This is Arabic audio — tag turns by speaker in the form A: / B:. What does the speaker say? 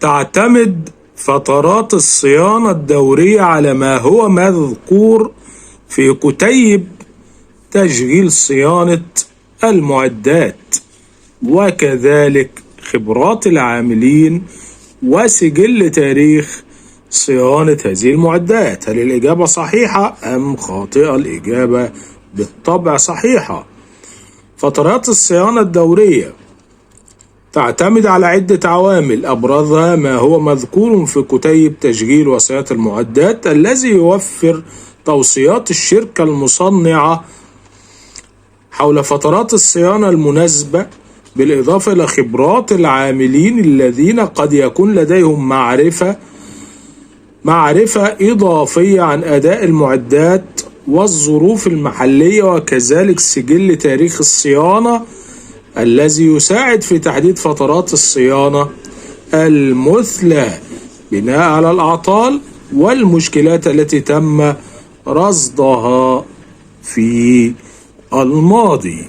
A: تعتمد فترات الصيانة الدورية على ما هو مذكور في كتيب تشغيل صيانة المعدات، وكذلك خبرات العاملين وسجل تاريخ صيانة هذه المعدات. هل الإجابة صحيحة أم خاطئة؟ الإجابة بالطبع صحيحة. فترات الصيانة الدورية تعتمد على عدة عوامل، أبرزها ما هو مذكور في كتيب تشغيل وصيانة المعدات الذي يوفر توصيات الشركة المصنعة حول فترات الصيانة المناسبة، بالإضافة إلى خبرات العاملين الذين قد يكون لديهم معرفة إضافية عن أداء المعدات والظروف المحلية، وكذلك سجل تاريخ الصيانة الذي يساعد في تحديد فترات الصيانة المثلى بناء على الأعطال والمشكلات التي تم رصدها في الماضي.